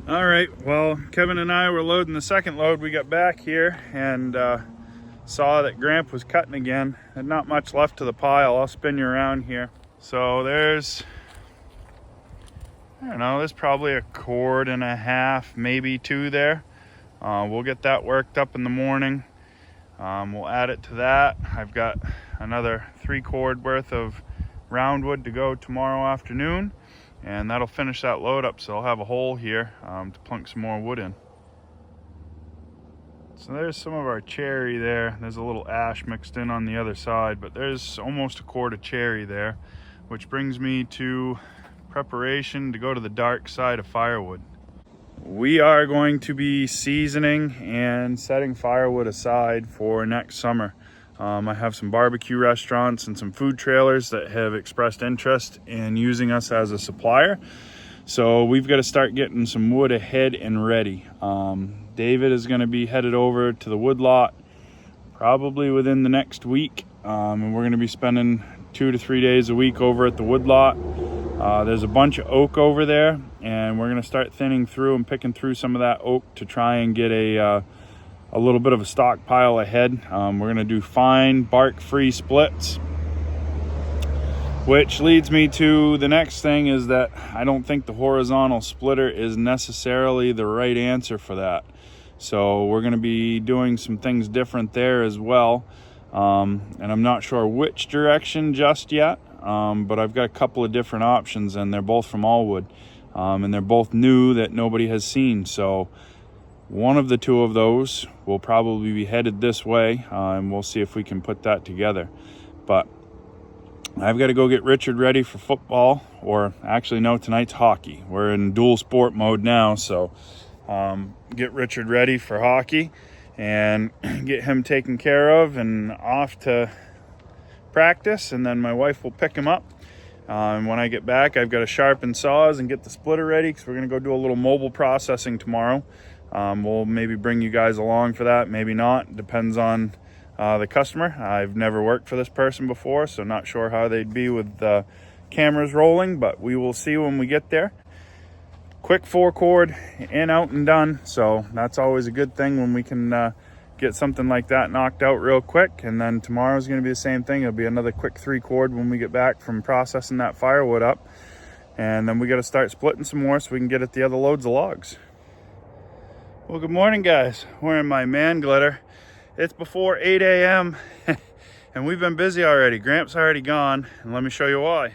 All right, well, Kevin and I were loading the second load. We got back here and saw that Gramp was cutting again. And not much left to the pile. I'll spin you around here. So there's, I don't know, there's probably a cord and a half, maybe two there. We'll get that worked up in the morning. We'll add it to that. I've got another 3-cord worth of roundwood to go tomorrow afternoon. And that'll finish that load up, so I'll have a hole here to plunk some more wood in. So there's some of our cherry there. There's a little ash mixed in on the other side, but there's almost a cord of cherry there, which brings me to preparation to go to the dark side of firewood. We are going to be seasoning and setting firewood aside for next summer. I have some barbecue restaurants and some food trailers that have expressed interest in using us as a supplier. So we've got to start getting some wood ahead and ready. David is going to be headed over to the wood lot probably within the next week. And we're going to be spending 2 to 3 days a week over at the wood lot. There's a bunch of oak over there, and we're going to start thinning through and picking through some of that oak to try and get a little bit of a stockpile ahead. We're going to do fine bark-free splits, which leads me to the next thing is that I don't think the horizontal splitter is necessarily the right answer for that. So we're going to be doing some things different there as well. And I'm not sure which direction just yet, but I've got a couple of different options, and they're both from Allwood. And they're both new that nobody has seen. So one of the two of those will probably be headed this way, and we'll see if we can put that together. But I've got to go get Richard ready for football, or actually no, tonight's hockey. We're in dual sport mode now, so get Richard ready for hockey and get him taken care of and off to practice, and then my wife will pick him up. And when I get back, I've got to sharpen saws and get the splitter ready, because we're going to go do a little mobile processing tomorrow. We'll maybe bring you guys along for that, maybe not. Depends on the customer. I've never worked for this person before, so not sure how they'd be with cameras rolling, but we will see when we get there. Quick 4-cord, in, out, and done. So that's always a good thing when we can get something like that knocked out real quick. And then tomorrow's going to be the same thing. It'll be another quick 3-cord when we get back from processing that firewood up. And then we got to start splitting some more so we can get at the other loads of logs. Well, good morning, guys. We're in my man glitter. It's before 8 a.m. and we've been busy already. Gramps already gone, and let me show you why.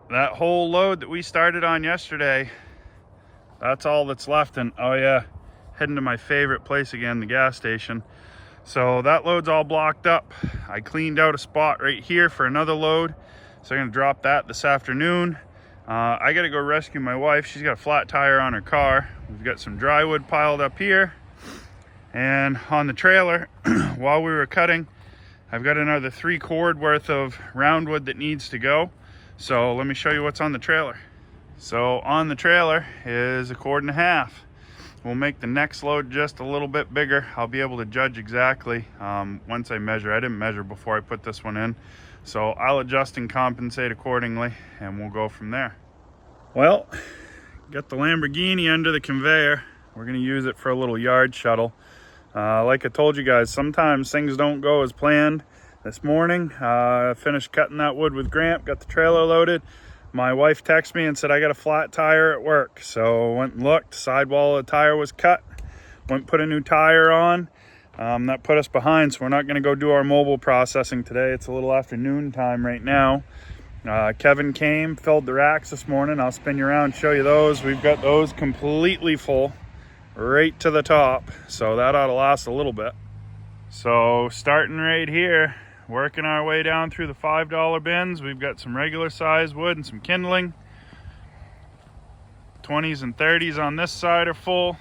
That whole load that we started on yesterday, that's all that's left. And oh yeah, heading to my favorite place again, the gas station. So that load's all blocked up. I cleaned out a spot right here for another load, so I'm gonna drop that this afternoon. I gotta go rescue my wife. She's got a flat tire on her car. We've got some dry wood piled up here. And on the trailer, while we were cutting, I've got another 3-cord worth of roundwood that needs to go. So let me show you what's on the trailer. So on the trailer is 1.5 cords. We'll make the next load just a little bit bigger. I'll be able to judge exactly once I measure. I didn't measure before I put this one in. So I'll adjust and compensate accordingly, and we'll go from there. Well, got the Lamborghini under the conveyor. We're gonna use it for a little yard shuttle. Like I told you guys, sometimes things don't go as planned. This morning, I finished cutting that wood with Gramp, got the trailer loaded. My wife texted me and said I got a flat tire at work. So I went and looked, sidewall of the tire was cut. Went and put a new tire on. That put us behind, so we're not gonna go do our mobile processing today. It's a little after noon time right now. Kevin came, filled the racks this morning. I'll spin you around, show you those. We've got those completely full, right to the top. So that ought to last a little bit. So starting right here, working our way down through the $5 bins. We've got some regular size wood and some kindling. 20s and 30s on this side are full.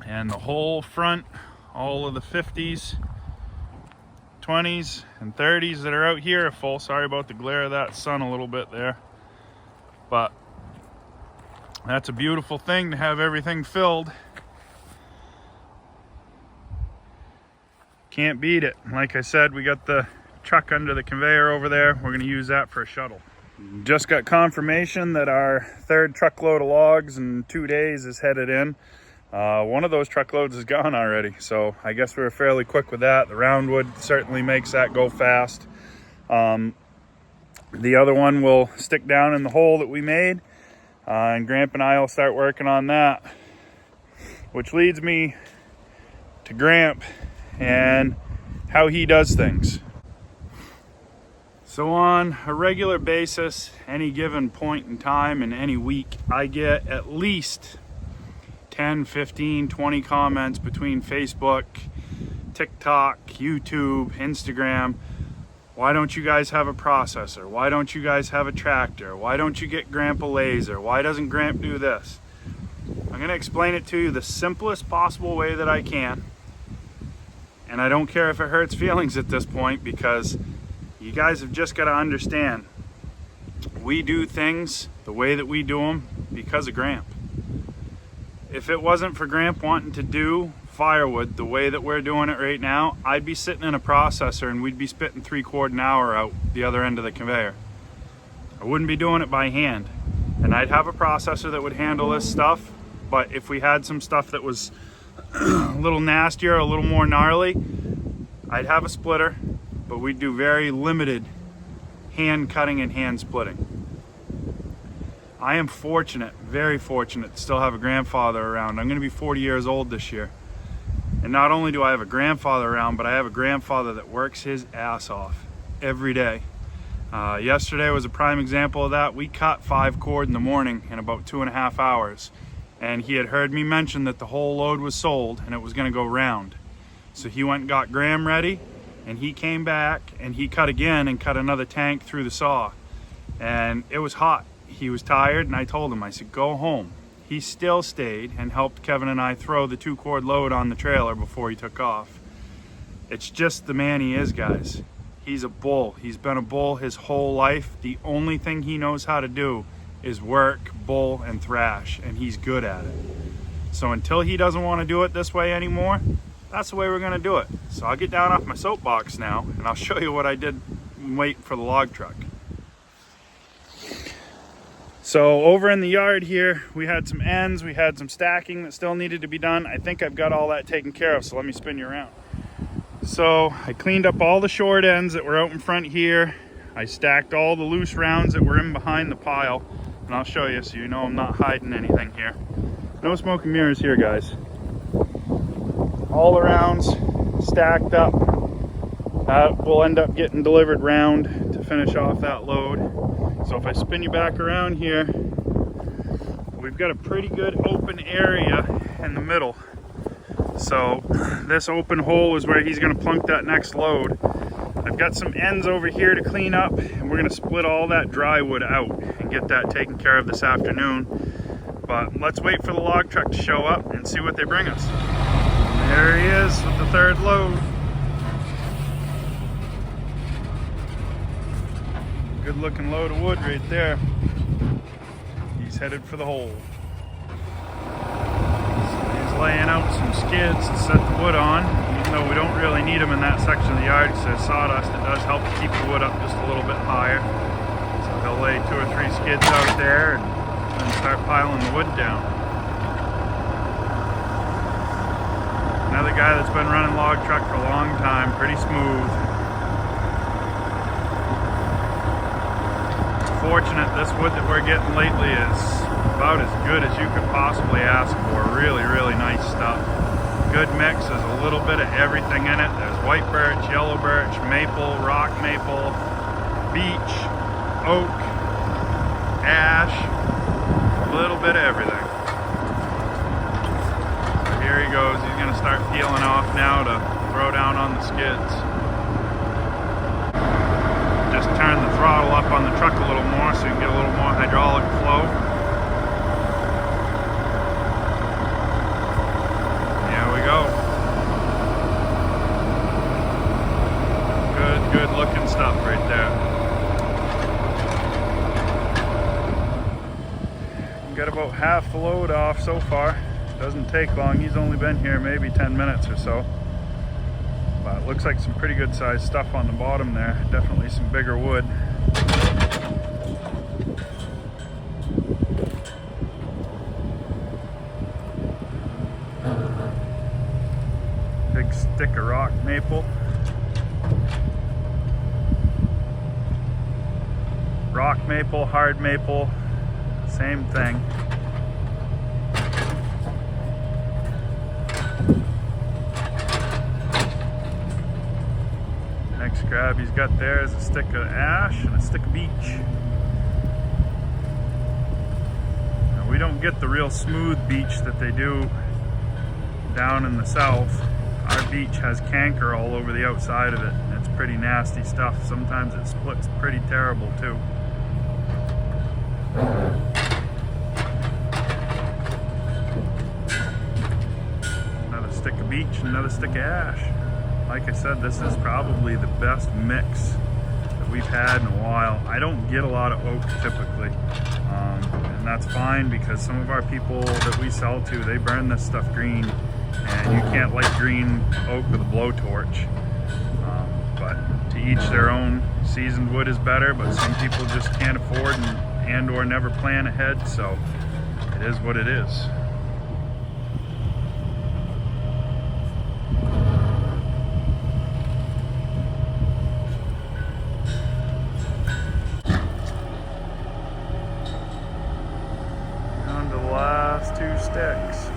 And the whole front, all of the 50s, 20s, and 30s that are out here are full. Sorry about the glare of that sun a little bit there. But that's a beautiful thing to have everything filled. Can't beat it. Like I said, we got the truck under the conveyor over there. We're going to use that for a shuttle. Just got confirmation that our third truckload of logs in 2 days is headed in. One of those truckloads is gone already, so I guess we were fairly quick with that. The roundwood certainly makes that go fast. The other one will stick down in the hole that we made, and Gramp and I will start working on that. Which leads me to Gramp and how he does things. So on a regular basis, any given point in time in any week, I get at least 10, 15, 20 comments between Facebook, TikTok, YouTube, Instagram. Why don't you guys have a processor? Why don't you guys have a tractor? Why don't you get Gramp a laser? Why doesn't Gramp do this? I'm going to explain it to you the simplest possible way that I can. And I don't care if it hurts feelings at this point, because you guys have just got to understand, we do things the way that we do them because of Gramp. If it wasn't for Gramp wanting to do firewood the way that we're doing it right now, I'd be sitting in a processor and we'd be spitting 3/4 an hour out the other end of the conveyor. I wouldn't be doing it by hand. And I'd have a processor that would handle this stuff, but if we had some stuff that was a little nastier, a little more gnarly, I'd have a splitter, but we'd do very limited hand cutting and hand splitting. I am fortunate, very fortunate, to still have a grandfather around. I'm going to be 40 years old this year. And not only do I have a grandfather around, but I have a grandfather that works his ass off every day. Yesterday was a prime example of that. We cut 5 cord in the morning in about 2.5 hours. And he had heard me mention that the whole load was sold and it was going to go round. So he went and got Graham ready, and he came back and he cut again and cut another tank through the saw. And it was hot. He was tired, and I told him, I said, go home. He still stayed and helped Kevin and I throw the 2-cord load on the trailer before he took off. It's just the man he is, guys. He's a bull. He's been a bull his whole life. The only thing he knows how to do is work, bull, and thrash, and he's good at it. So until he doesn't want to do it this way anymore, that's the way we're going to do it. So I'll get down off my soapbox now, and I'll show you what I did waiting for the log truck. So over in the yard here, we had some ends, we had some stacking that still needed to be done. I think I've got all that taken care of, so let me spin you around. So I cleaned up all the short ends that were out in front here. I stacked all the loose rounds that were in behind the pile, and I'll show you so you know I'm not hiding anything here. No smoke and mirrors here, guys. All the rounds stacked up. That will end up getting delivered round to finish off that load. So if I spin you back around here, we've got a pretty good open area in the middle. So this open hole is where he's going to plunk that next load. I've got some ends over here to clean up, and we're going to split all that dry wood out and get that taken care of this afternoon. But let's wait for the log truck to show up and see what they bring us. There he is with the third load. Good looking load of wood right there. He's headed for the hole. So he's laying out some skids to set the wood on, even though we don't really need them in that section of the yard because there's sawdust. It does help to keep the wood up just a little bit higher. So he'll lay 2 or 3 skids out there and then start piling the wood down. Another guy that's been running log truck for a long time, pretty smooth. Fortunate this wood that we're getting lately is about as good as you could possibly ask for. Really, really nice stuff. Good mix. There's a little bit of everything in it. There's white birch, yellow birch, maple, rock maple, beech, oak, ash, a little bit of everything. So here he goes. He's going to start peeling off now to throw down on the skids. Just turn the throttle up on the truck a little more so you can get a little more hydraulic flow. There we go. Good looking stuff right there. Got about half the load off so far. Doesn't take long. He's only been here maybe 10 minutes or so. But it looks like some pretty good sized stuff on the bottom there. Definitely some bigger wood. big stick of rock maple. Rock maple, hard maple, same thing. Next grab he's got there is a stick of ash and a stick of beech. Now, we don't get the real smooth beech that they do down in the south. Our beech has canker all over the outside of it, and it's pretty nasty stuff. Sometimes it splits pretty terrible too. Another stick of beech, another stick of ash. Like I said, this is probably the best mix that we've had in a while. I don't get a lot of oak typically, and that's fine because some of our people that we sell to, they burn this stuff green, and you can't light green oak with a blowtorch. But to each their own. Seasoned wood is better, but some people just can't afford and or never plan ahead, so it is what it is. Down to the last 2 sticks.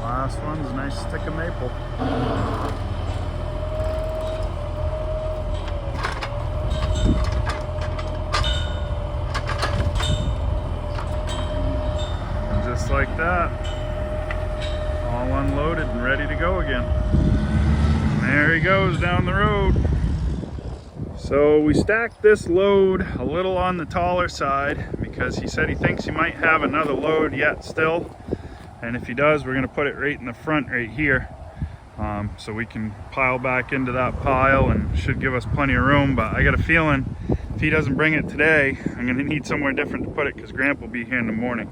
Last one's a nice stick of maple. And just like that, all unloaded and ready to go again. And there he goes down the road. So we stacked this load a little on the taller side because he said he thinks he might have another load yet still. And if he does, we're gonna put it right in the front right here. So we can pile back into that pile and should give us plenty of room. But I got a feeling if he doesn't bring it today, I'm gonna need somewhere different to put it because Grandpa will be here in the morning.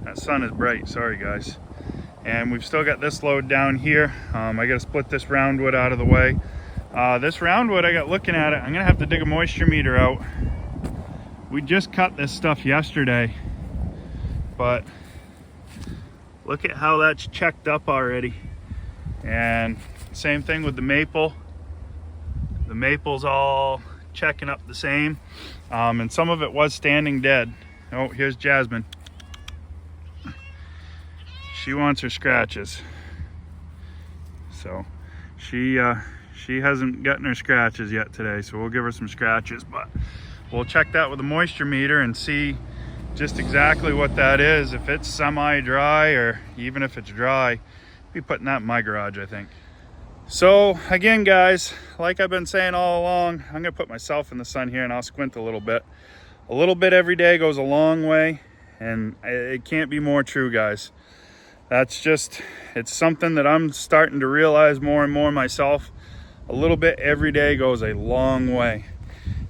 That sun is bright, sorry guys. And we've still got this load down here. I gotta split this roundwood out of the way. This roundwood, I got looking at it, I'm gonna have to dig a moisture meter out. We just cut this stuff yesterday, but look at how that's checked up already. And same thing with the maple. The maple's all checking up the same. And some of it was standing dead. Oh, here's Jasmine. She wants her scratches. So she hasn't gotten her scratches yet today, so we'll give her some scratches, but we'll check that with a moisture meter and see just exactly what that is. If it's semi-dry or even if it's dry, I'll be putting that in my garage, I think. So again guys, like I've been saying all along, I'm gonna put myself in the sun here and I'll squint a little bit. A little bit every day goes a long way, and it can't be more true, guys. That's just, it's something that I'm starting to realize more and more myself. A little bit every day goes a long way.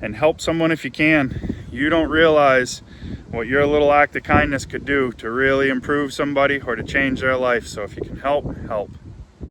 And help someone if you can. You don't realize what your little act of kindness could do to really improve somebody or to change their life. So if you can help, help.